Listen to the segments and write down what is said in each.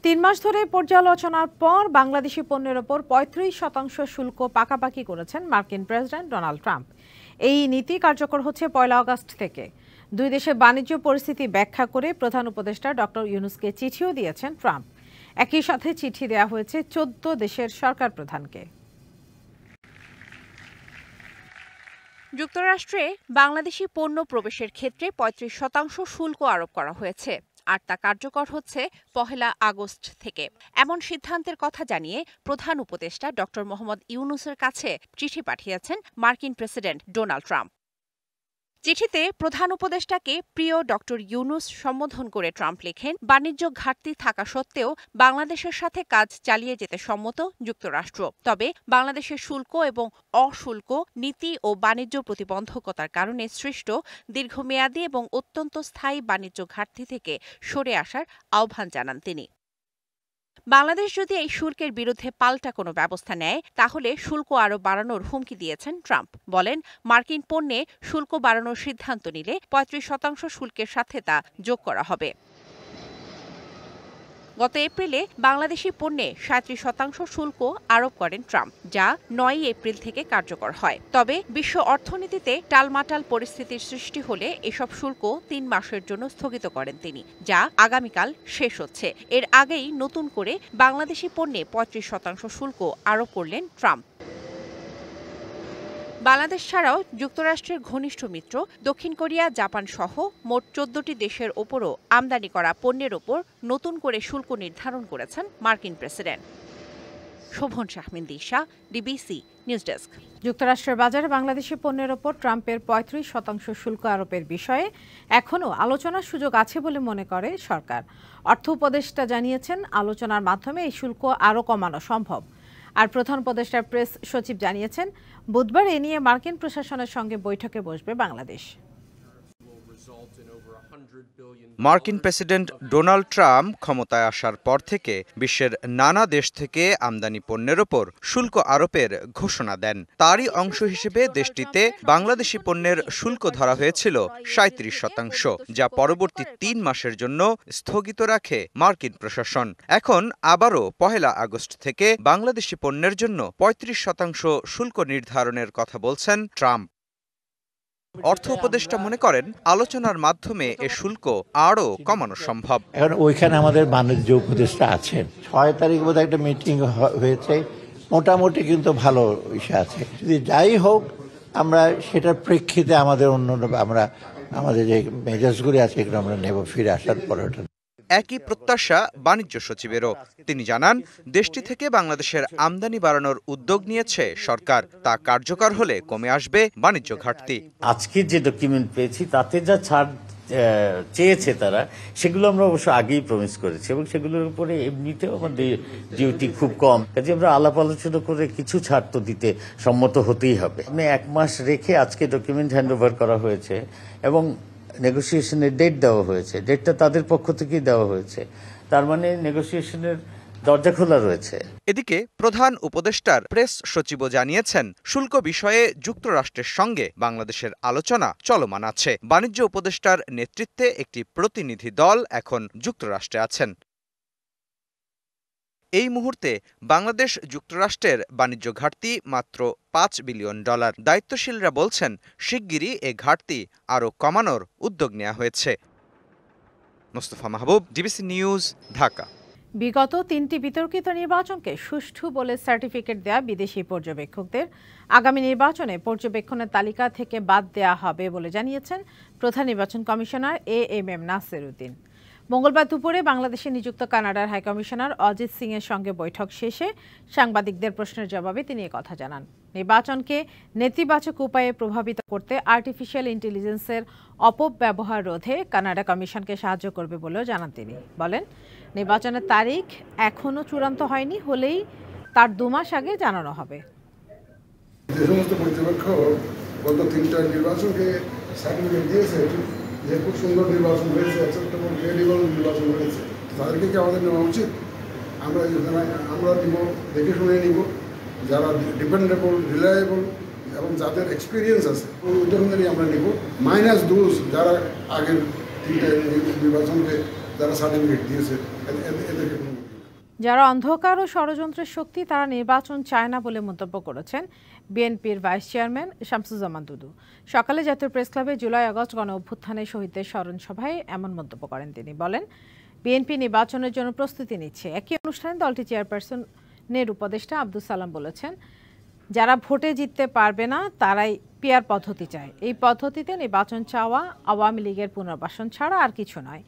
3 মাস ধরে পর্যালোচনার পর বাংলাদেশি পণ্যের ওপর 35% শুল্ক পাকাপাকি করেছেন মার্কিন প্রেসিডেন্ট ডোনাল্ড ট্রাম্প। এই নীতি কার্যকর হচ্ছে 1 আগস্ট থেকে। দুই দেশের বাণিজ্য পরিস্থিতি ব্যাখ্যা করে প্রধান উপদেষ্টা ডক্টর ইউনুসকে চিঠিও দিয়েছেন ট্রাম্প। একই সাথে চিঠি দেওয়া হয়েছে 14 দেশের সরকার প্রধানকে। যুক্তরাষ্ট্রে বাংলাদেশি পণ্য প্রবেশের ক্ষেত্রে 35% শুল্ক আরোপ করা হয়েছে, আর তা কার্যকর হচ্ছে 1 আগস্ট থেকে। এমন সিদ্ধান্তের কথা জানিয়ে প্রধান উপদেষ্টা ডক্টর মোহাম্মদ ইউনুসের কাছে চিঠি পাঠিয়েছেন মার্কিন প্রেসিডেন্ট ডোনাল্ড ট্রাম্প। চিঠিতে প্রধান উপদেষ্টাকে প্রিয় ডক্টর ইউনুস সম্বোধন করে ট্রাম্প লেখেন, বাণিজ্য ঘাটতি থাকা সত্ত্বেও বাংলাদেশের সাথে কাজ চালিয়ে যেতে সম্মত যুক্তরাষ্ট্র। তবে বাংলাদেশের শুল্ক এবং অশুল্ক নীতি ও বাণিজ্য প্রতিবন্ধকতার কারণে সৃষ্ট দীর্ঘমেয়াদী এবং অত্যন্ত স্থায়ী বাণিজ্য ঘাটতি থেকে সরে আসার আহ্বান জানান তিনি। বাংলাদেশ যদি এই শুল্কের বিরুদ্ধে পাল্টা কোনো ব্যবস্থা নেয়, তাহলে শুল্ক আরও বাড়ানোর হুমকি দিয়েছেন ট্রাম্প। বলেন, মার্কিন পণ্যে শুল্ক বাড়ানোর সিদ্ধান্ত নিলে 35% শুল্কের সাথে তা যোগ করা হবে। গত এপ্রিলে বাংলাদেশি পণ্যে 37% শুল্ক আরোপ করেন ট্রাম্প, যা 9 এপ্রিল থেকে কার্যকর হয়। তবে বিশ্ব অর্থনীতিতে টালমাটাল পরিস্থিতির সৃষ্টি হলে এসব শুল্ক 3 মাসের জন্য স্থগিত করেন তিনি, যা আগামীকাল শেষ হচ্ছে। এর আগেই নতুন করে বাংলাদেশি পণ্যে 35% শুল্ক আরোপ করলেন ট্রাম্প। বাংলাদেশ ছাড়াও যুক্তরাষ্ট্রের ঘনিষ্ঠ মিত্র দক্ষিণ কোরিয়া, জাপান সহ মোট 14টি দেশের ওপরও আমদানি করা পণ্যের ওপর নতুন করে শুল্ক নির্ধারণ করেছেন মার্কিন প্রেসিডেন্ট। শোভন শাহমিন দিশা, ডিবিসি নিউজ ডেস্ক। যুক্তরাষ্ট্রের বাজারে বাংলাদেশি পণ্যের ওপর ট্রাম্পের 35% শুল্ক আরোপের বিষয়ে এখনও আলোচনার সুযোগ আছে বলে মনে করে সরকার। অর্থ উপদেষ্টা জানিয়েছেন, আলোচনার মাধ্যমে এই শুল্ক আরও কমানো সম্ভব। আর প্রধান উপদেষ্টার প্রেস সচিব জানিয়েছেন, বুধবার এ নিয়ে মার্কিন প্রশাসনের সঙ্গে বৈঠকে বসবে বাংলাদেশ। মার্কিন প্রেসিডেন্ট ডোনাল্ড ট্রাম্প ক্ষমতায় আসার পর থেকে বিশ্বের নানা দেশ থেকে আমদানি পণ্যের ওপর শুল্ক আরোপের ঘোষণা দেন। তারই অংশ হিসেবে দেশটিতে বাংলাদেশি পণ্যের শুল্ক ধরা হয়েছিল 37%, যা পরবর্তী 3 মাসের জন্য স্থগিত রাখে মার্কিন প্রশাসন। এখন আবারও 1 আগস্ট থেকে বাংলাদেশি পণ্যের জন্য 35% শুল্ক নির্ধারণের কথা বলছেন ট্রাম্প। অর্থ উপদেষ্টা মনে করেন, আলোচনার মাধ্যমে এ শুল্ক আরও কমানো সম্ভব। এখন ওইখানে আমাদের বাণিজ্য উপদেষ্টা আছেন। 6 তারিখ বোধহয় একটা মিটিং হয়েছে, মোটামুটি কিন্তু ভালো বিষয় আছে। যদি যাই হোক, আমরা সেটার প্রেক্ষিতে আমাদের আমাদের যে মেজাজগুলি আছে এগুলো আমরা নেব ফিরে আসার পরে। একই প্রত্যাশা বাণিজ্য সচিবেরও। তিনি জানান, দেশটি থেকে বাংলাদেশের আমদানি বাড়ানোর উদ্যোগ নিয়েছে সরকার। তা কার্যকর হলে কমে আসবে বাণিজ্য ঘাটতি। আজকে যে ডকুমেন্ট পেয়েছি তাতে যা ছাড় চেয়েছে তারা, সেগুলো আমরা অবশ্য আগেই প্রমিস করেছি এবং সেগুলোর উপরে এমনিতেও আমাদের ডিউটি খুব কম। কাজে আমরা আলাপ আলোচনা করে কিছু ছাড় তো দিতে সম্মত হতেই হবে। 1 মাস রেখে আজকে ডকুমেন্ট হ্যান্ড ওভার করা হয়েছে এবং নেগোসিয়েশনের ডেট দেওয়া হয়েছে। ডেটটা তাদের পক্ষ থেকেই দেওয়া হয়েছে, তার মানে নেগোসিয়েশনের দরজা খোলা রয়েছে। এদিকে প্রধান উপদেষ্টার প্রেস সচিবও জানিয়েছেন, শুল্ক বিষয়ে যুক্তরাষ্ট্রের সঙ্গে বাংলাদেশের আলোচনা চলমান আছে। বাণিজ্য উপদেষ্টার নেতৃত্বে একটি প্রতিনিধি দল এখন যুক্তরাষ্ট্রে আছেন। এই মুহূর্তে বাংলাদেশ যুক্তরাষ্ট্রের বাণিজ্য ঘাটতি মাত্র $5 বিলিয়ন। দায়িত্বশীলরা বলছেন, শিগগিরই এ ঘাটতি আরও কমানোর উদ্যোগ নেওয়া হয়েছে। মোস্তফা মাহবুব, ডিবিসি নিউজ, ঢাকা। বিগত 3টি বিতর্কিত নির্বাচনকে সুষ্ঠু বলে সার্টিফিকেট দেয়া বিদেশি পর্যবেক্ষকদের আগামী নির্বাচনে পর্যবেক্ষণের তালিকা থেকে বাদ দেয়া হবে বলে জানিয়েছেন প্রধান নির্বাচন কমিশনার AMM নাসির উদ্দিন। মঙ্গলবার দুপুরে বাংলাদেশে নিযুক্ত কানাডার হাইকমিশনার অজিত সিং এর সঙ্গে বৈঠক শেষে সাংবাদিকদের প্রশ্নের জবাবে তিনি কথা জানান। নির্বাচনকে নেতিবাচক উপায়ে প্রভাবিত করতে আর্টিফিশিয়াল ইন্টেলিজেন্সের অপব্যবহার রোধে কানাডা কমিশনকে সাহায্য করবে বলেও জানান তিনি। বলেন, নির্বাচনের তারিখ এখনও চূড়ান্ত হয়নি, হলেই তার 2 মাস আগে জানানো হবে। যে সমস্ত পর্যবেক্ষক গত 3টা নির্বাচনকে সার্টিফিকেট দিয়েছে যে খুব সুন্দর নির্বাচন হয়েছে, অ্যাকসেপ্টেবল ক্রেডিবল নির্বাচন হয়েছে, তাদেরকে কি আমাদের নেওয়া উচিত? আমরা নিব, দেখে শুনে নিব, যারা ডিপেন্ডেবল, রিলায়েবল এবং যাদের এক্সপিরিয়েন্স আছে ওই ধরনেরই আমরা নিব, মাইনাস দোজ যারা আগের 3টা নির্বাচনকে যারা সার্টিফিকেট দিয়েছে এদেরকে যারা অন্ধকার ও ষড়যন্ত্রের শক্তি তারা নির্বাচন চায় না বলে মন্তব্য করেছেন বিএনপির ভাইস চেয়ারম্যান শামসুজ্জামান দুদু। সকালে জাতীয় প্রেস ক্লাবে জুলাই আগস্ট গণ অভ্যুত্থানে শহীদদের স্মরণ সভায় এমন মন্তব্য করেন তিনি। বলেন, বিএনপি নির্বাচনের জন্য প্রস্তুতি নিচ্ছে। একই অনুষ্ঠানে দলটি চেয়ারপারসনের উপদেষ্টা আব্দুল সালাম বলেছেন, যারা ভোটে জিততে পারবে না তারাই পিআর পদ্ধতি চায়। এই পদ্ধতিতে নির্বাচন চাওয়া আওয়ামী লীগের পুনর্বাসন ছাড়া আর কিছু নয়।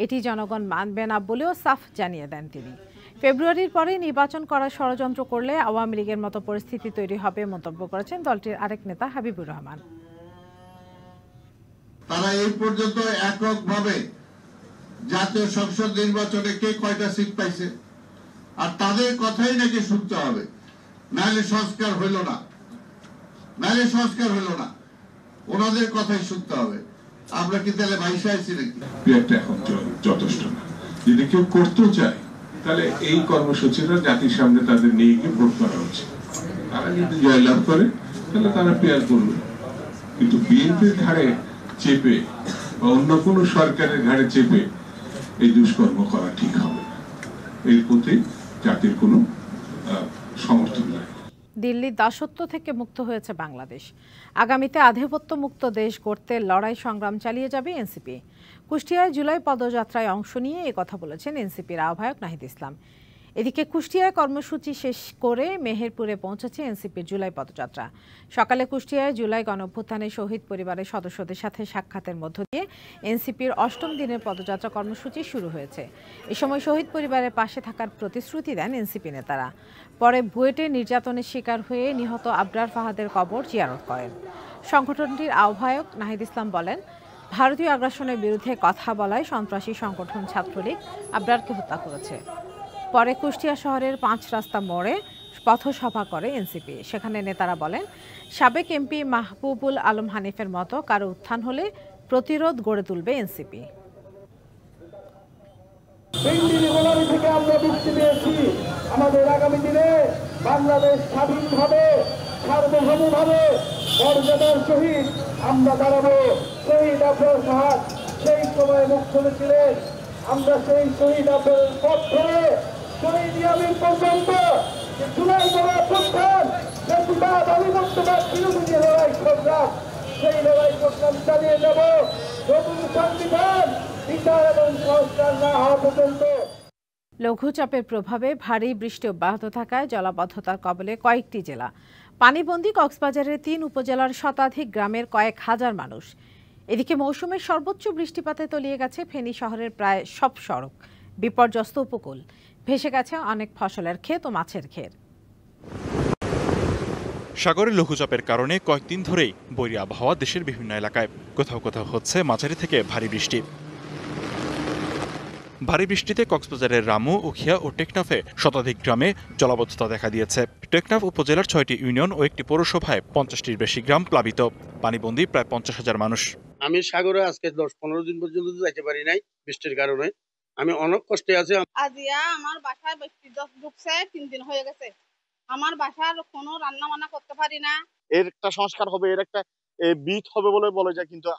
এটি জনগণ মানবে না বলেও সাফ জানিয়ে দেন তিনি। ফেব্রুয়ারির পরে নির্বাচন করার ষড়যন্ত্র করলে আওয়ামী লীগের মতো পরিস্থিতি তৈরি হবে মন্তব্য করেছেন দলটির আরেক নেতা হাবিবুর রহমান। তারা এই পর্যন্ত এককভাবে জাতীয় সংসদ নির্বাচনে কে কয়টা সিট পাইছে আর তাদের কথাই নাকি শুনতে হবে, নাইলে সংস্কার হইল না, নাইলে সংস্কার হইল না, ওনাদের কথাই শুনতে হবে। আমরা কি তাহলে ভাইসা আইছি নাকি? এটা এখন যথেষ্ট না। যদি কেউ করতেও চায় তাহলে এই কর্মসূচিটা জাতির সামনে তাদের নিয়ে গিয়ে ভোট করা উচিত। তারা যদি জয়লাভ করে তাহলে তারা পিয়ার করবে, কিন্তু বিএনপির ঘাড়ে চেপে বা অন্য কোনো সরকারের ঘাড়ে চেপে এই দুষ্কর্ম করা ঠিক হবে না। এর প্রতি জাতির কোনো সমর্থন নাই। দিল্লির দাসত্ব থেকে মুক্ত হয়েছে বাংলাদেশ। আগামীতে আধিপত্য মুক্ত দেশ গড়তে লড়াই সংগ্রাম চালিয়ে যাবে এনসিপি। কুষ্টিয়ায় জুলাই পদযাত্রায় অংশ নিয়ে কথা বলেছেন এনসিপির আহ্বায়ক নাহিদ ইসলাম। এদিকে কুষ্টিয়ায় কর্মসূচি শেষ করে মেহেরপুরে পৌঁছেছে এনসিপির জুলাই পদযাত্রা। সকালে কুষ্টিয়ায় জুলাই গণঅভ্যুত্থানে শহীদ পরিবারের সদস্যদের সাথে সাক্ষাতের মধ্য দিয়ে এনসিপির ৮ম দিনের পদযাত্রা কর্মসূচি শুরু হয়েছে। এ সময় শহীদ পরিবারের পাশে থাকার প্রতিশ্রুতি দেন এনসিপি নেতারা। পরে বুয়েটে নির্যাতনের শিকার হয়ে নিহত আবরার ফাহাদের কবর জিয়ারত করেন। সংগঠনটির আহ্বায়ক নাহিদ ইসলাম বলেন, ভারতীয় আগ্রাসনের বিরুদ্ধে কথা বলায় সন্ত্রাসী সংগঠন ছাত্রলীগ আবরারকে হত্যা করেছে। পরে কুষ্টিয়া শহরের ৫ রাস্তা মোড়ে পথসভা করে এনসিপি। সেখানে নেতারা বলেন, সাবেক এমপি মাহবুবুল আলম হানিফের মতো কারো উত্থান হলে প্রতিরোধ গড়ে তুলবে এনসিপি। থেকে আমরা মুক্তি পেয়েছি। আমাদের আগামী দিনে বাংলাদেশ স্বাধীনভাবে সার্বভৌমভাবে মর্যাদার সহিত আমরা দাঁড়াবো। শহীদ আবরার ফাহাদ সেই সময় মুক্ত ছিলেন। আমরা সেই শহীদ আবরারের পথ ধরে শহীদ ইয়ামিন পর্যন্ত জুলাই গণঅভ্যুত্থান, ফ্যাসিবাদ, আধিপত্যবাদ বিরোধী যে লড়াই সংগ্রাম, সেই লড়াই সংগ্রাম চালিয়ে যাব নতুন সংবিধান বিচার এবং সংস্কার না হওয়া পর্যন্ত। লঘুচাপের প্রভাবে ভারী বৃষ্টি অব্যাহত থাকায় জলাবদ্ধতার কবলে কয়েকটি জেলা। পানিবন্দী কক্সবাজারের ৩ উপজেলার শতাধিক গ্রামের কয়েক হাজার মানুষ। এদিকে মৌসুমের সর্বোচ্চ বৃষ্টিপাতে তলিয়ে গেছে ফেনী শহরের প্রায় সব সড়ক। বিপর্যস্ত উপকূল, ভেসে গেছে অনেক ফসলের ক্ষেত ও মাছের ঘের। সাগরের লঘুচাপের কারণে কয়েকদিন ধরেই বৈরী আবহাওয়া দেশের বিভিন্ন এলাকায়। কোথাও কোথাও হচ্ছে মাঝারি থেকে ভারী বৃষ্টি। ভারী বৃষ্টিতে কক্সবাজারের রামু, উখিয়া ও টেকনাফে শতাধিক গ্রামে জলাবদ্ধতা দেখা দিয়েছে। টেকনাফ উপজেলার 6টি ইউনিয়ন ও একটি পৌরসভায় 50টির বেশি গ্রাম প্লাবিত। পানিবন্দী প্রায় 50,000 মানুষ। আমি সাগরে আজকে 10-15 দিন পর্যন্ত যাইতে পারি নাই বৃষ্টির কারণে। আমি অনেক কষ্টে আছি। আজিয়া আমার বাসায় বৃষ্টি ঢুকছে 3 দিন হয়ে গেছে। আমার বাসার কোনো রান্না বান্না করতে পারি না। এর একটা সংস্কার হবে, এর একটা বিট হবে বলে যায়, কিন্তু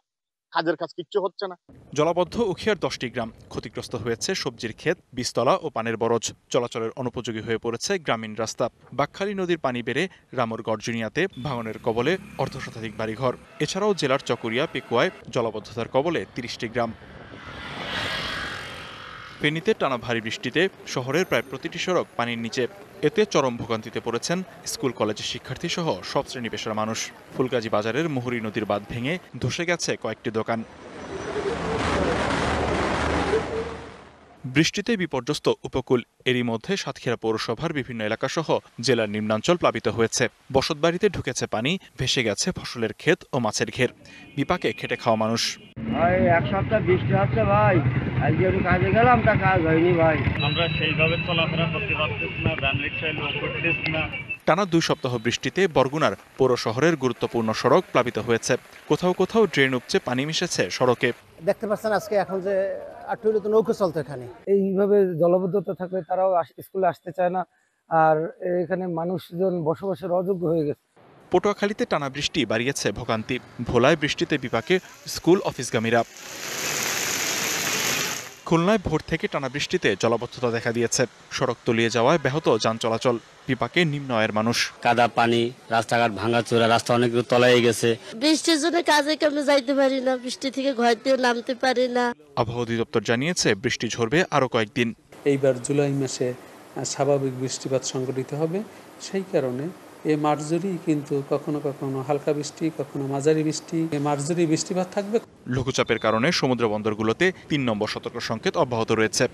কাজের কাজ কিচ্ছু হচ্ছে না। জলাবদ্ধ উখিয়ার 10টি গ্রাম। ক্ষতিগ্রস্ত হয়েছে সবজির ক্ষেত, বীজতলা ও পানের বরজ। চলাচলের অনুপযোগী হয়ে পড়েছে গ্রামীণ রাস্তা। বাকখালী নদীর পানি বেড়ে রামুর গর্জনিয়াতে ভাঙনের কবলে অর্ধশতাধিক বাড়িঘর। এছাড়াও জেলার চকরিয়া, পেকুয়ায় জলাবদ্ধতার কবলে 30টি গ্রাম। ফেনীতে টানা ভারী বৃষ্টিতে শহরের প্রায় প্রতিটি সড়ক পানির নিচে। এতে চরম ভোগান্তিতে পড়েছেন স্কুল কলেজের শিক্ষার্থী সহ সব শ্রেণী পেশার মানুষ। ফুলগাজী বাজারের মুহুরী নদীর বাঁধ ভেঙে ধসে গেছে কয়েকটি দোকান। বৃষ্টিতে বিপর্যস্ত উপকূল। এরই মধ্যে সাতক্ষীরা পৌরসভার বিভিন্ন এলাকাসহ জেলার নিম্নাঞ্চল প্লাবিত হয়েছে। বসতবাড়িতে ঢুকেছে পানি, ভেসে গেছে ফসলের ক্ষেত ও মাছের ঘের। বিপাকে খেটে খাওয়া মানুষ। ভাই এক সপ্তাহ বৃষ্টি হচ্ছে ভাই, আজকে আমি কাজে গেলাম, তা কাজ হয়নি ভাই। আমরা সেইভাবে চলাফেরা করতে পারতেছি না, ভ্যান রিক্সায় লোক করতেছি না। টানা 2 সপ্তাহ বৃষ্টিতে বরগুনার পৌর শহরের গুরুত্বপূর্ণ সড়ক প্লাবিত হয়েছে। কোথাও কোথাও ড্রেন উপচে পানি মিশেছে সড়কে। দেখতে পাচ্ছেন আজকে এখন যে আটুলি তো নৌকো চলতো এখানে। এইভাবে জলাবদ্ধতা থাকলে তারাও স্কুলে আসতে চায় না, আর এখানে মানুষজন বসবাসের অযোগ্য হয়ে গেছে। পটুয়াখালীতে টানা বৃষ্টি বাড়িয়েছে ভোগান্তি। ভোলায় বৃষ্টিতে বিপাকে স্কুল অফিসগামীরা। খুলনায় ভোর থেকে টানা বৃষ্টিতে জলাবদ্ধতা দেখা দিয়েছে। সড়ক তলিয়ে যাওয়ায় ব্যাহত যান চলাচল, বিপাকে নিম্ন আয়ের মানুষ। কাদা পানি, রাস্তাঘাট ভাঙাচোরা, রাস্তা অনেক তলায় গেছে। বৃষ্টির জন্য কাজে কামে যাইতে পারি না, বৃষ্টি থেকে ঘরেও নামতে পারি না। আবহাওয়া অধিদপ্তর জানিয়েছে বৃষ্টি ঝরবে আরো কয়েকদিন। এইবার জুলাই মাসে স্বাভাবিক বৃষ্টিপাত সংঘটিত হবে, সেই কারণে এই মাস জুড়েই কিন্তু কখনো কখনো হালকা বৃষ্টি, কখনো মাঝারি বৃষ্টি, মাস জুড়েই বৃষ্টিপাত থাকবে। লঘুচাপের কারণে সমুদ্র বন্দরগুলোতে ৩ নম্বর সতর্ক সংকেত অব্যাহত রয়েছে।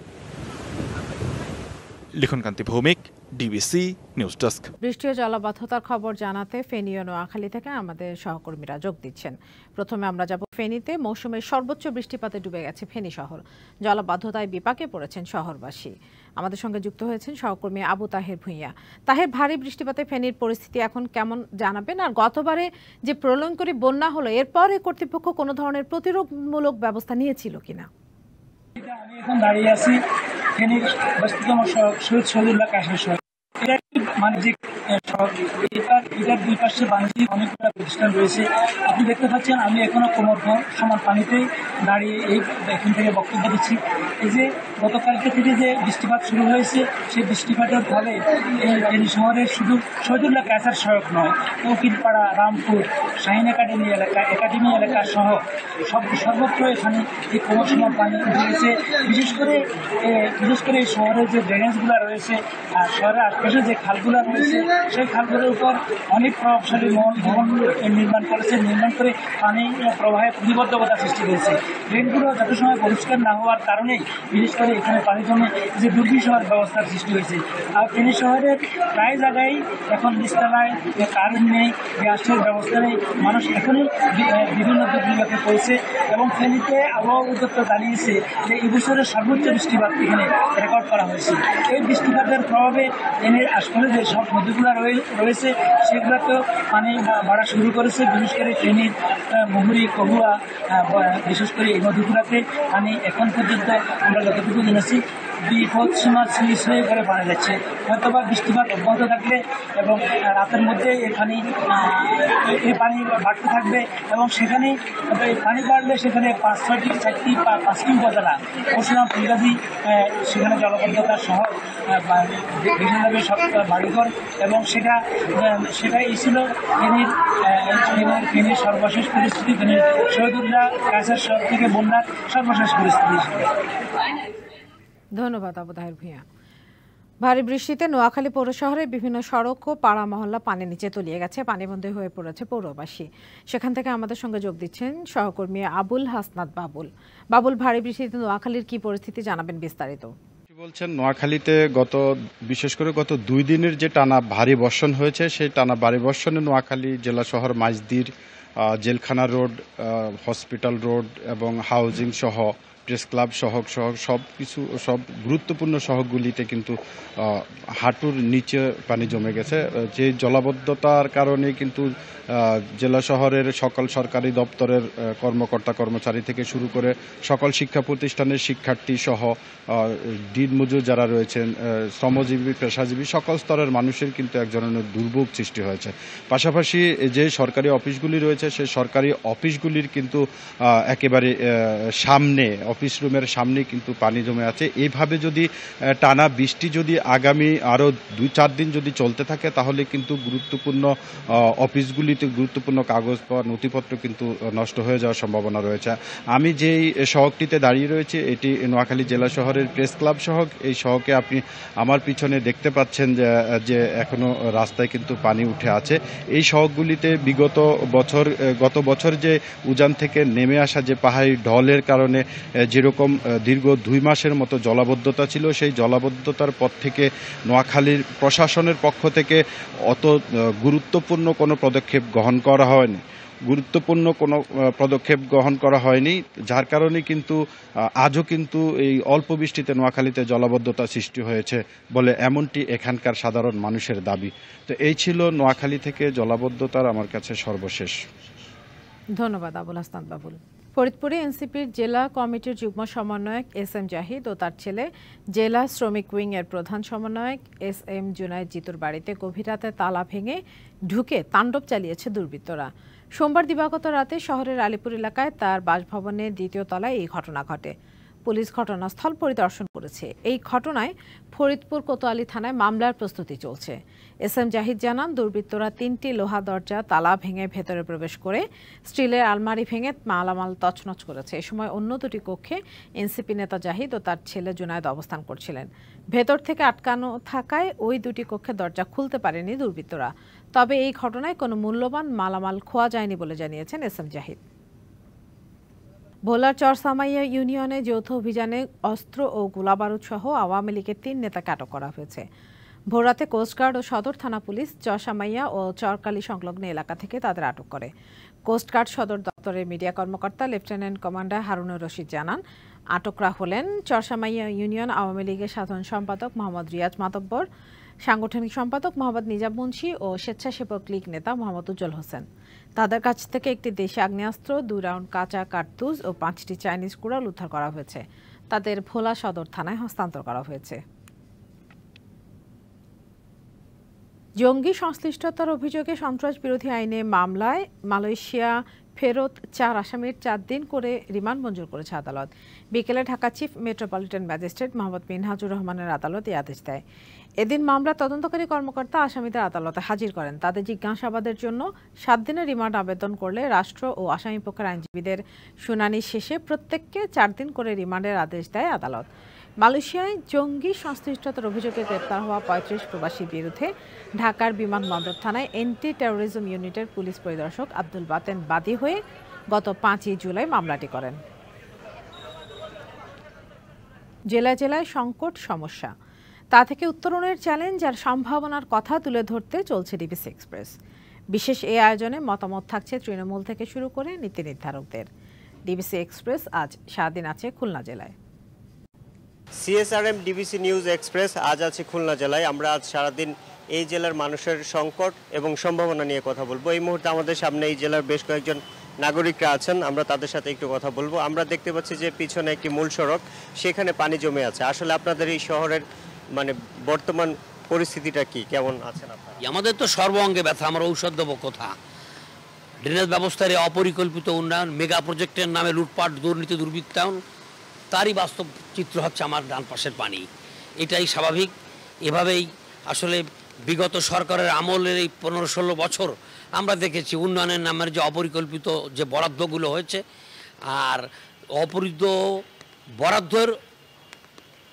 লিখনকান্তি ভৌমিক, ডিবিসি নিউজ ডেস্ক। বৃষ্টি ও জলাবদ্ধতার খবর জানাতে ফেনী ও নোয়াখালী থেকে আমাদের সহকর্মীরা যোগ দিচ্ছেন। প্রথমে আমরা যাব ফেনীতে। মৌসুমের সর্বোচ্চ বৃষ্টিপাতে ডুবে গেছে ফেনী শহর। জলাবদ্ধতায় বিপাকে পড়েছেন শহরবাসী। আমাদের সঙ্গে যুক্ত হয়েছেন সহকর্মী আবু তাহের ভূঁইয়া। তাহের, ভারী বৃষ্টিপাতে ফেনীর পরিস্থিতি এখন কেমন জানাবেন? আর গতবারে যে প্রলয়ঙ্করী বন্যা হলো, এরপরে কর্তৃপক্ষ কোনো ধরনের প্রতিরোধমূলক ব্যবস্থা নিয়েছিল কিনা? আমি এখন দাঁড়িয়ে আছি ফেনীর ব্যস্ততম শহীদ শহীদুল্লাহ কাশের সড়ক। এটা একটি বাণিজ্যিক সড়ক। এটার দুই পাশে বাণিজ্যিক অনেকগুলো প্রতিষ্ঠান রয়েছে। আপনি দেখতে পাচ্ছেন আমি এখনো কোমর সমান পানিতেই দাঁড়িয়ে এখান থেকে বক্তব্য দিচ্ছি। এই যে গতকালকে থেকে যে বৃষ্টিপাত শুরু হয়েছে, সেই বৃষ্টিপাতের ফলে এই শহরের শুধু শহীদুল্লাহ কাশের সড়ক নয়, উকিলপাড়া, রামপুর, শাহিন একাডেমি এলাকা সহ সর্বত্র এখানে এই কোমর সমান পানি রয়েছে। বিশেষ করে এই শহরের যে ড্রেনেজগুলো রয়েছে, শহরের আশপাশে যে খালগুলো রয়েছে, সেই খালগুলোর উপর অনেক প্রভাবশালী ভবন নির্মাণ করে পানি প্রবাহে প্রতিবদ্ধকতা সৃষ্টি করেছে। ড্রেনগুলো যত সময় পরিষ্কার না হওয়ার কারণে বিশেষ করে এখানে পানি জমে যে দুর্বিষহ ব্যবস্থার সৃষ্টি হয়েছে। আর ফেনী শহরের প্রায় জায়গায় এখন নিচতলায় কারেন্ট নেই, গ্যাসের ব্যবস্থা নেই, মানুষ এখনই বিভিন্ন দুর্বিপাকে পড়েছে। এবং ফেনীতে আবহাওয়া অধিদপ্তর জানিয়েছে যে এই বছরের সর্বোচ্চ বৃষ্টিপাত এখানে রেকর্ড করা হয়েছে। এই বৃষ্টিপাতের প্রভাবে ফেনীর আশপাশে যে সব নদীগুলো রয়েছে সেগুলোতেও পানি বাড়া শুরু করেছে। বিশেষ করে ফেনীর মুহুরী, কহুয়া, বিশেষ করে এই নদীগুলোতে পানি এখন পর্যন্ত আমরা যতটুকু জেনেছি বিপদ সীমা ছুঁয়ে করে পানি যাচ্ছে। হয়তোবা বৃষ্টিপাত অব্যাহত থাকলে এবং রাতের মধ্যে এই পানি বাড়তে থাকবে এবং সেখানে পানি বাড়লে সেখানে 5-6টি উপজেলা পরশুরাম, ফুলগাজী, সেখানে জলাবদ্ধতা সহ বিভিন্নভাবে সব বাড়িঘর এবং সেটাই ছিল ফেনীর সর্বশেষ পরিস্থিতি, ফেনীর শহীদুল্লাহ কাশের সব থেকে বন্যার সর্বশেষ পরিস্থিতি। ধন্যবাদ আবু তাহের ভূঁইয়া। ভারী বৃষ্টিতে নোয়াখালী পৌর শহরের বিভিন্ন সড়ক ও পাড়া মহল্লা পানির নিচে তলিয়ে গেছে, পানিবন্দী হয়ে পড়েছে পৌরবাসী। সেখান থেকে আমাদের সঙ্গে যোগ দিচ্ছেন সহকর্মী আবুল হাসনাত বাবুল। ভারী বৃষ্টিতে নোয়াখালীর কি পরিস্থিতি, জানাবেন বিস্তারিত। বলছেন নোয়াখালীতে বিশেষ করে গত 2 দিনের যে টানা ভারী বর্ষণ হয়েছে, সেই টানা ভারী বর্ষণে নোয়াখালী জেলা শহর মাইজদির, জেলখানা রোড, হসপিটাল রোড এবং হাউজিং সহ প্রেস ক্লাব সহ সব গুরুত্বপূর্ণ সড়কগুলিতে কিন্তু হাঁটুর নিচে পানি জমে গেছে। যে জলাবদ্ধতার কারণে কিন্তু জেলা শহরের সকল সরকারি দপ্তরের কর্মকর্তা কর্মচারী থেকে শুরু করে সকল শিক্ষা প্রতিষ্ঠানের শিক্ষার্থী সহ দিনমজুর যারা রয়েছেন, শ্রমজীবী, পেশাজীবী, সকল স্তরের মানুষের কিন্তু এক ধরনের দুর্ভোগ সৃষ্টি হয়েছে। পাশাপাশি যে সরকারি অফিসগুলি রয়েছে, সেই সরকারি অফিসগুলির কিন্তু একেবারে সামনে, অফিস রুমের সামনে কিন্তু পানি জমে আছে। এইভাবে যদি টানা বৃষ্টি যদি আগামী আরও 2-4 দিন যদি চলতে থাকে, তাহলে কিন্তু গুরুত্বপূর্ণ অফিসগুলিতে গুরুত্বপূর্ণ কাগজ বা নথিপত্র কিন্তু নষ্ট হয়ে যাওয়ার সম্ভাবনা রয়েছে। আমি যেই সড়কটিতে দাঁড়িয়ে রয়েছে, এটি নোয়াখালী জেলা শহরের প্রেস ক্লাব সড়ক। এই সড়কে আপনি আমার পিছনে দেখতে পাচ্ছেন যে এখনো রাস্তায় কিন্তু পানি উঠে আছে। এই সড়কগুলিতে গত বছর যে উজান থেকে নেমে আসা যে পাহাড়ি ঢলের কারণে যেরকম দীর্ঘ 2 মাসের মতো জলাবদ্ধতা ছিল, সেই জলাবদ্ধতার পর থেকে নোয়াখালীর প্রশাসনের পক্ষ থেকে অত গুরুত্বপূর্ণ কোনো পদক্ষেপ গ্রহণ করা হয়নি, যার কারণে কিন্তু আজও কিন্তু এই অল্প বৃষ্টিতে নোয়াখালীতে জলাবদ্ধতা সৃষ্টি হয়েছে বলে এমনটি এখানকার সাধারণ মানুষের দাবি। তো এই ছিল নোয়াখালী থেকে জলাবদ্ধতার আমার কাছে সর্বশেষ। ধন্যবাদ আবুল হাসনাত বাবুল। ফরিদপুরে এনসিপির জেলা কমিটির যুগ্ম সমন্বয়ক SM জাহিদ ও তার ছেলে জেলা শ্রমিক উইং এর প্রধান সমন্বয়ক SM জুনায়েদ জিতুর বাড়িতে গভীর রাতে তালা ভেঙে ঢুকে তাণ্ডব চালিয়েছে দুর্বৃত্তরা। সোমবার দিবাগত রাতে শহরের আলিপুর এলাকায় তার বাসভবনের 2য় তলায় এই ঘটনা ঘটে। পুলিশ ঘটনাস্থল পরিদর্শন করেছে। এই ঘটনায় ফরিদপুর কোতোয়ালি থানায় মামলার প্রস্তুতি চলছে। এসএম জাহিদ জানান, দুর্বৃত্তরা 3টি লোহা দরজা তালা ভেঙে ভেতরে প্রবেশ করে স্টিলের আলমারি ভেঙে মালামাল তছনছ করেছে। এ সময় অন্য দুটি কক্ষে এনসিপি নেতা জাহিদ ও তার ছেলে জুনায়েদ অবস্থান করছিলেন। ভেতর থেকে আটকানো থাকায় ওই দুটি কক্ষের দরজা খুলতে পারেনি দুর্বৃত্তরা। তবে এই ঘটনায় কোনো মূল্যবান মালামাল খোয়া যায়নি বলে জানিয়েছেন এসএম জাহিদ। ভোলার চরসামাইয়া ইউনিয়নে যৌথ অভিযানে অস্ত্র ও গোলাবারুদ সহ আওয়ামী লীগের 3 নেতাকে আটক করা হয়েছে। ভোররাতে কোস্টগার্ড ও সদর থানা পুলিশ চরসামাইয়া ও চরকালী সংলগ্ন এলাকা থেকে তাদের আটক করে। কোস্টগার্ড সদর দপ্তরের মিডিয়া কর্মকর্তা লেফটেন্যান্ট কমান্ডার হারুনুর রশিদ জানান, আটকরা হলেন চরসামাইয়া ইউনিয়ন আওয়ামী লীগের সাধারণ সম্পাদক মোহাম্মদ রিয়াজ মাতব্বর, সাংগঠনিক সম্পাদক মোহাম্মদ নিজাম মুন্সি ও স্বেচ্ছাসেবক লীগ নেতা মোহাম্মদ উজ্জ্বল হোসেন। তাদের কাছ থেকে একটি দেশি আগ্নেয়াস্ত্র, 2 রাউন্ড কাঁচা কার্তুজ ও 5টি চাইনিজ কুড়াল উদ্ধার করা হয়েছে। তাদের ভোলা সদর থানায় হস্তান্তর করা হয়েছে। জঙ্গি সংশ্লিষ্টতার অভিযোগে সন্ত্রাস বিরোধী আইনে মামলায় মালয়েশিয়া ফেরত 4 আসামির 4 দিন করে রিমান্ড মঞ্জুর করেছে আদালত। বিকেলে Dhaka chief metropolitan magistrate Mohammad Minhajur রহমানের আদালত এই আদেশ দেয়। এদিন মামলা তদন্তকারী কর্মকর্তা আসামিদের আদালতে হাজির করেন। তাদের জিজ্ঞাসাবাদের জন্য 7 দিনের রিমান্ড আবেদন করলে রাষ্ট্র ও আসামিপক্ষের আইনজীবীদের শুনানি শেষে প্রত্যেককে 4 দিন করে রিমান্ডের আদেশ দেয় আদালত। মালয়েশিয়ায় জঙ্গি সংশ্লিষ্টতার অভিযোগে গ্রেপ্তার হওয়া 35 প্রবাসীর বিরুদ্ধে ঢাকার বিমানবন্দর থানায় অ্যান্টি টেরোরিজম ইউনিটের পুলিশ পরিদর্শক আব্দুল বাতেন বাদী হয়ে গত 5 জুলাই মামলাটি করেন। জেলায় জেলায় সংকট সমস্যা, তা থেকে উত্তরণের চ্যালেঞ্জ আর সম্ভাবনার কথা তুলে ধরতে চলছে ডিবিসি এক্সপ্রেস। বিশেষ এই আয়োজনে মতামত থাকছে তৃণমূল থেকে শুরু করে নীতি নির্ধারকদের। ডিবিসি এক্সপ্রেস আজ সারাদিন আছে খুলনা জেলায়। সিএসআরএম ডিবিসি নিউজ এক্সপ্রেস আজ আছে খুলনা জেলায়। আমরা আজ সারাদিন এই জেলার মানুষের সংকট এবং সম্ভাবনা নিয়ে কথা বলবো। এই মুহূর্তে আমাদের সামনে এই জেলার বেশ কয়েকজন নাগরিকরা আছেন, আমরা তাদের সাথে একটু কথা বলবো। আমরা দেখতে পাচ্ছি যে পিছনে একটি মূল সড়ক, সেখানে পানি জমে আছে। আসলে আপনাদের এই শহরের মানে বর্তমান পরিস্থিতিটা কি, কেমন আছেন আপনারা? আমাদের তো সর্বাঙ্গে ব্যথা, আমরা ঔষধ দেবো কোথা? ড্রেনেজ ব্যবস্থার অপরিকল্পিত উন্নয়ন, মেগা প্রজেক্টের নামে লুটপাট, দুর্নীতি, দুর্বৃত্তায়ন, তারই বাস্তব চিত্র হচ্ছে আমার ডান পাশের পানি। এটাই স্বাভাবিক। এভাবেই আসলে বিগত সরকারের আমলের এই 15-16 বছর আমরা দেখেছি উন্নয়নের নামের যে অপরিকল্পিত যে বরাদ্দগুলো হয়েছে, আর অপরিত বরাদ্দের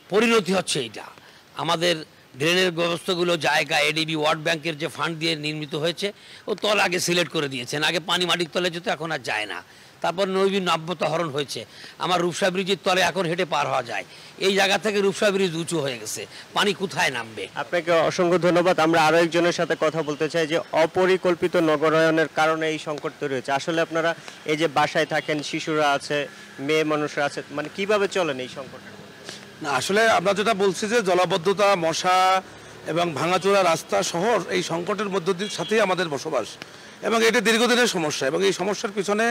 পরিণতি হচ্ছে এইটা। আমাদের ড্রেনের ব্যবস্থাগুলো জায়গা এডিবি ওয়ার্ল্ড ব্যাংকের যে ফান্ড দিয়ে নির্মিত হয়েছে, ও তল আগে সিলেক্ট করে দিয়েছেন। আগে পানি মাটির তলে যেত, এখন আর যায় না। তারপর নবীন নাব্যতা হরণ হয়েছে। আমার রূপসা ব্রিজের তলে এখন হেঁটে পার হওয়া যায়। এই জায়গা থেকে রূপসা ব্রিজ উঁচু হয়ে গেছে, পানি কোথায় নামবে? আপনাকে অসংখ্য ধন্যবাদ। আমরা আরো একজনের সাথে কথা বলতে চাই যে অপরিকল্পিত নগরায়নের কারণে এই সংকট তৈরি হয়েছে। আসলে আপনারা এই যে বাসায় থাকেন, শিশুরা আছে, মেয়ে মানুষরা আছে, মানে কিভাবে চলেন এই সংকট? না, আসলে আমরা যেটা বলছি যে জলাবদ্ধতা, মশা এবং ভাঙাচোরা রাস্তা, শহর, এই সংকটের মধ্য সাথেই আমাদের বসবাস এবং এটা দীর্ঘদিনের সমস্যা। এবং এই সমস্যার পিছনে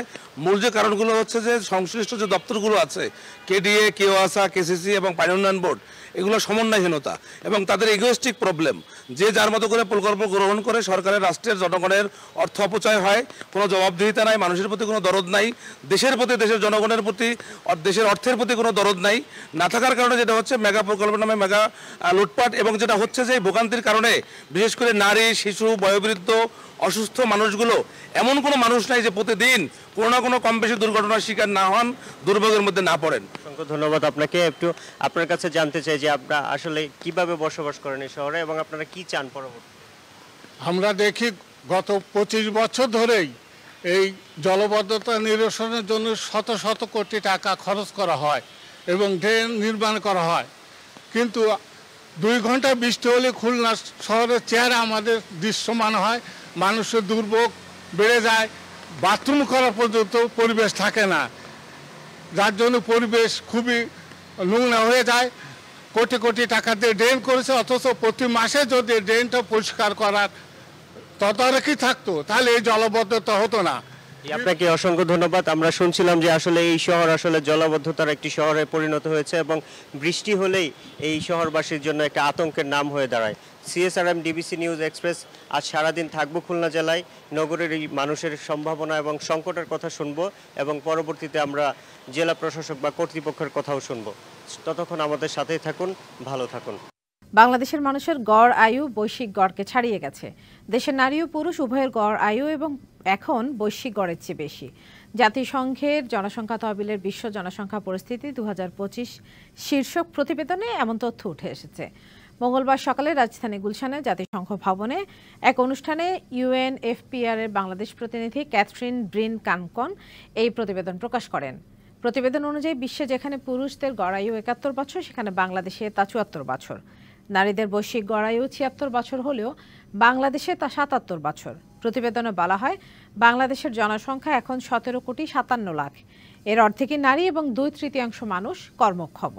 মূল যে কারণগুলো হচ্ছে যে সংশ্লিষ্ট যে দপ্তরগুলো আছে, কেডিএ, কেওয়াসা, কেসিসি এবং পানি উন্নয়ন বোর্ড, এগুলো সমন্বয়হীনতা এবং তাদের ইগোয়েস্টিক প্রবলেম। যে যার মতো করে প্রকল্প গ্রহণ করে সরকারের, রাষ্ট্রের, জনগণের অর্থ অপচয় হয়, কোনো জবাবদিহিতা নাই, মানুষের প্রতি কোনো দরদ নাই, দেশের প্রতি, দেশের জনগণের প্রতি, দেশের অর্থের প্রতি কোনো দরদ নাই। না থাকার কারণে যেটা হচ্ছে মেগা প্রকল্পের নামে মেগা লুটপাট, এবং যেটা হচ্ছে যে ভোগান্তির কারণে বিশেষ করে নারী, শিশু, বয়োবৃদ্ধ, অসুস্থ মানুষগুলো, এমন কোনো মানুষ নাই যে প্রতিদিন কোনো না কোনো কম বেশি দুর্ঘটনার শিকার না হন, দুর্ভোগের মধ্যে না পড়েন। অসংখ্য ধন্যবাদ আপনাকে। একটু আপনার কাছে জানতে চাই যে আপনারা আসলে কিভাবে বসবাস করেন এই শহরে এবং আপনারা কি চান পরবর্তী? আমরা দেখি গত 25 বছর ধরেই এই জলবদ্ধতা নিরসনের জন্য শত শত কোটি টাকা খরচ করা হয় এবং ড্রেন নির্মাণ করা হয়, কিন্তু 2 ঘন্টা বৃষ্টি হলে খুলনা শহরের চেহারা আমাদের দৃশ্যমান হয়। মানুষের দুর্ভোগ বেড়ে যায়, বাথরুম করা পর্যন্ত পরিবেশ থাকে না, যার জন্য পরিবেশ খুবই নোংরা হয়ে যায়। কোটি কোটি টাকা দিয়ে ড্রেন করেছে, অথচ প্রতি মাসে যদি ড্রেনটা পরিষ্কার করার তদারকি থাকতো তাহলে এই জলবদ্ধতা হতো না। আপনাকে অসংখ্য ধন্যবাদ। আমরা শুনছিলাম যে আসলে এই শহর আসলে জলাবদ্ধতার একটি শহরে পরিণত হয়েছে এবং বৃষ্টি হলেই এই শহরবাসীর জন্য একটা আতঙ্কের নাম হয়ে দাঁড়ায়। CSRM ডিবিসি নিউজ এক্সপ্রেস আজ সারাদিন থাকবো খুলনা জেলায়, নগরের এই মানুষের সম্ভাবনা এবং সংকটের কথা শুনবো এবং পরবর্তীতে আমরা জেলা প্রশাসক বা কর্তৃপক্ষের কথাও শুনবো। ততক্ষণ আমাদের সাথেই থাকুন, ভালো থাকুন। বাংলাদেশের মানুষের গড় আয়ু বৈশ্বিক গড়কে ছাড়িয়ে গেছে। দেশের নারী ও পুরুষ উভয়ের গড় আয়ু এবং এখন বৈশ্বিক গড়ের চেয়ে বেশি। জাতিসংঘের জনসংখ্যা তহবিলের বিশ্ব জনসংখ্যা পরিস্থিতি 2025 শীর্ষক প্রতিবেদনে এমন তথ্য উঠে এসেছে। মঙ্গলবার সকালে রাজধানী গুলশানে জাতিসংঘ ভবনে এক অনুষ্ঠানে UNFPR এর বাংলাদেশ প্রতিনিধি ক্যাথরিন ব্রিন কানকন এই প্রতিবেদন প্রকাশ করেন। প্রতিবেদন অনুযায়ী বিশ্বে যেখানে পুরুষদের গড় আয়ু 71 বছর, সেখানে বাংলাদেশে তা 74 বছর। নারীদের বৈশ্বিক গড় আয়ু 76 বছর হলেও বাংলাদেশে তা 77 বছর। প্রতিবেদনে বলা হয়, বাংলাদেশের জনসংখ্যা এখন 17,57,00,000। এর অর্ধেকই নারী এবং 2/3 মানুষ কর্মক্ষম।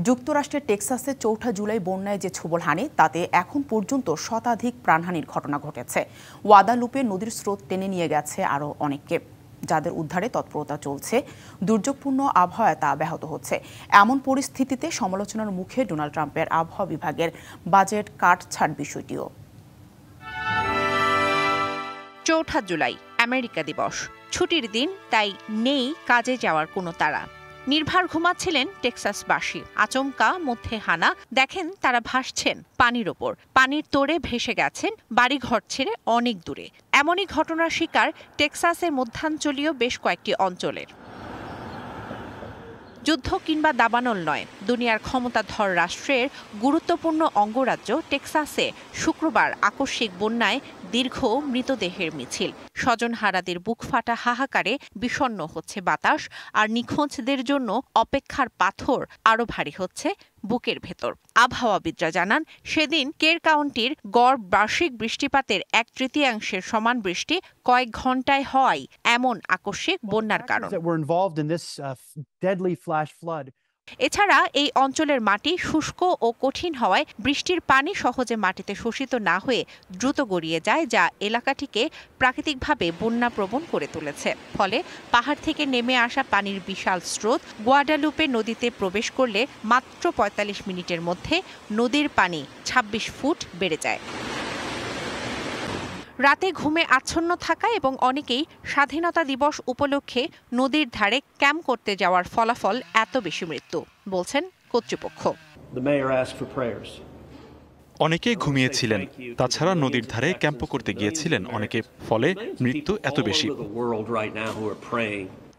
যুক্তরাষ্ট্রের টেক্সাসে 4 জুলাই বন্যায় যে ছোবলহানি, তাতে এখন পর্যন্ত শতাধিক প্রাণহানির ঘটনা ঘটেছে। ওয়াদালুপে নদীর স্রোত টেনে নিয়ে গেছে আরও অনেককে, যাদের উদ্ধারে তৎপরতা চলছে। দুর্যোগপূর্ণ আবহাওয়ায় তা ব্যাহত হচ্ছে। এমন পরিস্থিতিতে সমালোচনার মুখে ডোনাল্ড ট্রাম্পের আবহাওয়া বিভাগের বাজেট কাটছাঁট বিষয়টিও। 4 জুলাই আমেরিকা দিবস, ছুটির দিন, তাই নেই কাজে যাওয়ার কোনো তাড়া। নির্ভার ঘুমাচ্ছিলেন টেক্সাসবাসী। আচমকা মধ্যে হানা, দেখেন তারা ভাসছেন পানির ওপর। পানির তোড়ে ভেসে গেছেন বাড়িঘর ছেড়ে অনেক দূরে। এমনই ঘটনার শিকার টেক্সাসের মধ্যাঞ্চলীয় বেশ কয়েকটি অঞ্চলের। যুদ্ধ কিংবা দাবানল নয়, দুনিয়ার ক্ষমতাধর রাষ্ট্রের গুরুত্বপূর্ণ অঙ্গরাজ্য টেক্সাসে শুক্রবার আকস্মিক বন্যায় দীর্ঘ মৃতদেহের মিছিল। স্বজনহারাদের বুক ফাটা হাহাকারে বিষণ্ণ হচ্ছে বাতাস, আর নিখোঁজদের জন্য অপেক্ষার পাথর আরও ভারী হচ্ছে বুকের ভেতর। আবহাওয়াবিদরা জানান, সেদিন কের কাউন্টির গড় বার্ষিক বৃষ্টিপাতের 1/3 সমান বৃষ্টি কয়েক ঘন্টায় হওয়াই এমন আকস্মিক বন্যার কারণ। এছাড়া এই অঞ্চলের মাটি শুষ্ক ও কঠিন হওয়ায় বৃষ্টির পানি সহজে মাটিতে শোষিত না হয়ে দ্রুত গড়িয়ে যায়, যা এলাকাটিকে প্রাকৃতিকভাবে বন্যাপ্রবণ করে তুলেছে। ফলে পাহাড় থেকে নেমে আসা পানির বিশাল স্রোত গুয়াডালুপে নদীতে প্রবেশ করলে মাত্র 45 মিনিটের মধ্যে নদীর পানি 26 ফুট বেড়ে যায়। রাতে ঘুমে আচ্ছন্ন থাকা এবং অনেকেই স্বাধীনতা দিবস উপলক্ষে নদীর ধারে ক্যাম্প করতে যাওয়ার ফলাফল এত বেশি মৃত্যু, বলছেন কর্তৃপক্ষ। অনেকে ঘুমিয়েছিলেন, তাছাড়া নদীর ধারে ক্যাম্প করতে গিয়েছিলেন অনেকে, ফলে মৃত্যু এত বেশি।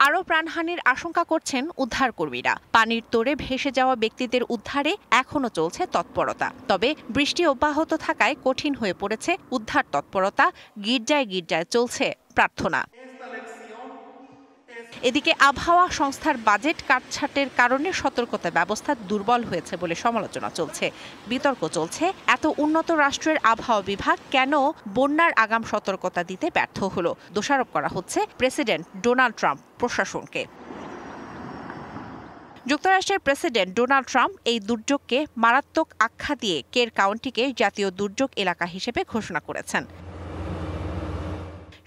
আরও প্রাণহানির আশঙ্কা করছেন উদ্ধারকর্মীরা। পানির তোড়ে ভেসে যাওয়া ব্যক্তিদের উদ্ধারে এখনও চলছে তৎপরতা। তবে বৃষ্টি অব্যাহত থাকায় কঠিন হয়ে পড়েছে উদ্ধার তৎপরতা। গির্জায় গির্জায় চলছে প্রার্থনা। এদিকে আবহাওয়া সংস্থার বাজেট কাটছাঁটের কারণে সতর্কতা ব্যবস্থা দুর্বল হয়েছে বলে সমালোচনা চলছে। বিতর্ক চলছে, এত উন্নত রাষ্ট্রের আবহাওয়া বিভাগ কেন বন্যার আগাম সতর্কতা দিতে ব্যর্থ হলো। দোষারোপ করা হচ্ছে প্রেসিডেন্ট ডোনাল্ড ট্রাম্প প্রশাসনকে। যুক্তরাষ্ট্রের প্রেসিডেন্ট ডোনাল্ড ট্রাম্প এই দুর্যোগকে মারাত্মক আখ্যা দিয়ে কের কাউন্টিকে জাতীয় দুর্যোগ এলাকা হিসেবে ঘোষণা করেছেন।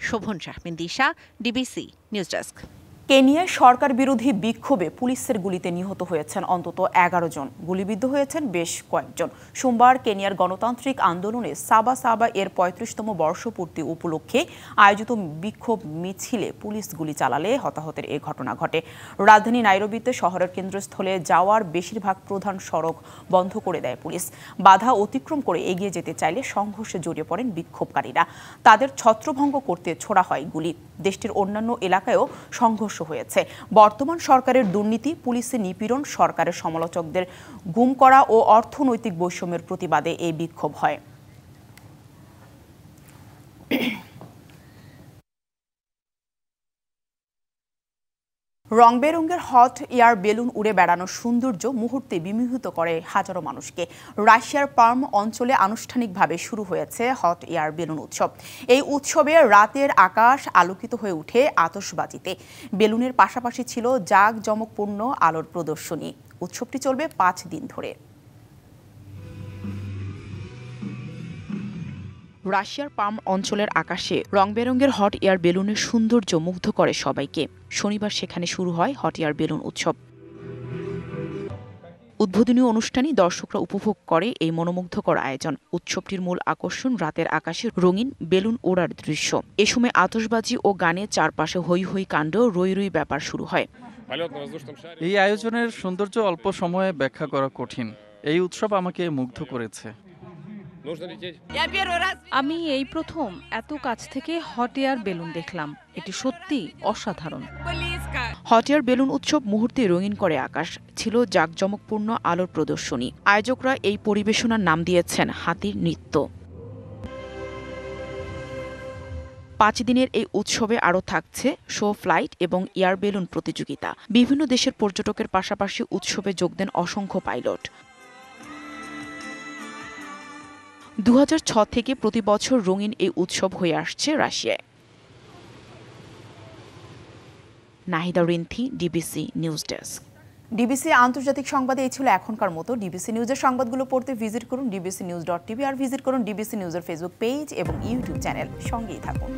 শোভন শাহমিন দিশা, ডিবিসি নিউজ ডেস্ক। কেনিয়ায় সরকার বিরোধী বিক্ষোভে পুলিশের গুলিতে নিহত হয়েছেন অন্তত 11 জন, গুলিবিদ্ধ হয়েছেন বেশ কয়েকজন। সোমবার কেনিয়ার গণতান্ত্রিক আন্দোলনে সাবা সাবা এর 35তম বর্ষপূর্তি উপলক্ষে আয়োজিত বিক্ষোভ মিছিলে পুলিশ গুলি চালালে হতাহতের এ ঘটনা ঘটে। রাজধানী নাইরোবিতে শহরের কেন্দ্রস্থলে যাওয়ার বেশিরভাগ প্রধান সড়ক বন্ধ করে দেয় পুলিশ। বাধা অতিক্রম করে এগিয়ে যেতে চাইলে সংঘর্ষে জড়িয়ে পড়েন বিক্ষোভকারীরা। তাদের ছত্রভঙ্গ করতে ছোড়া হয় গুলি। দেশটির অন্যান্য এলাকায়ও সংঘর্ষ হয়েছে। বর্তমান সরকারের দুর্নীতি, পুলিশের নিপীড়ন, সরকারের সমালোচকদের গুম করা ও অর্থনৈতিক বৈষম্যের প্রতিবাদে এই বিক্ষোভ হয়। রং বেরঙের হট এয়ার বেলুন উড়ে বেড়ানোর সৌন্দর্য মুহূর্তে বিমোহিত করে হাজারো মানুষকে। রাশিয়ার পার্ম অঞ্চলে আনুষ্ঠানিকভাবে শুরু হয়েছে হট এয়ার বেলুন উৎসব। এই উৎসবে রাতের আকাশ আলোকিত হয়ে ওঠে আতশবাজিতে। বেলুনের পাশাপাশি ছিল জাঁকজমকপূর্ণ আলোর প্রদর্শনী। উৎসবটি চলবে 5 দিন ধরে। রাশিয়ার পাম অঞ্চলের আকাশে রং বেরঙের হট এয়ার বেলুনের সৌন্দর্য মুগ্ধ করে সবাইকে। শনিবার সেখানে শুরু হয় হট এয়ার বেলুন উৎসব। উদ্বোধনী অনুষ্ঠানে দর্শকরা উপভোগ করে এই মনোমুগ্ধকর আয়োজন। উৎসবটির মূল আকর্ষণ রাতের আকাশে রঙিন বেলুন ওড়ার দৃশ্য। এ সময় আতশবাজি ও গানে চারপাশে হৈ হৈ কাণ্ড, রই রই ব্যাপার শুরু হয়। এই আয়োজনের সৌন্দর্য অল্প সময়ে ব্যাখ্যা করা কঠিন। এই উৎসব আমাকে মুগ্ধ করেছে। আমি এই প্রথম এত কাছ থেকে হট এয়ার বেলুন দেখলাম। এটি সত্যি অসাধারণ। হট এয়ার বেলুন উৎসব মুহূর্তে রঙিন করে আকাশ। ছিল জাঁকজমকপূর্ণ আলোর প্রদর্শনী। আয়োজকরা এই পরিবেশনার নাম দিয়েছেন হাতির নৃত্য। 5 দিনের এই উৎসবে আরও থাকছে শো, ফ্লাইট এবং এয়ার বেলুন প্রতিযোগিতা। বিভিন্ন দেশের পর্যটকের পাশাপাশি উৎসবে যোগ দেন অসংখ্য পাইলট। 2006 থেকে প্রতি বছর রঙিন এই উৎসব হয়ে আসছে রাশিয়ায়। Nahida Rinthi, DBC news desk. DBC আন্তর্জাতিক সংবাদে এই ছিল এখনকার মতো। ডিবিসি নিউজের সংবাদগুলো পড়তে ভিজিট করুন dbcnews.tv আর ভিজিট করুন ডিবিসি নিউজের ফেসবুক পেজ এবং ইউটিউব চ্যানেল। সঙ্গেই থাকুন।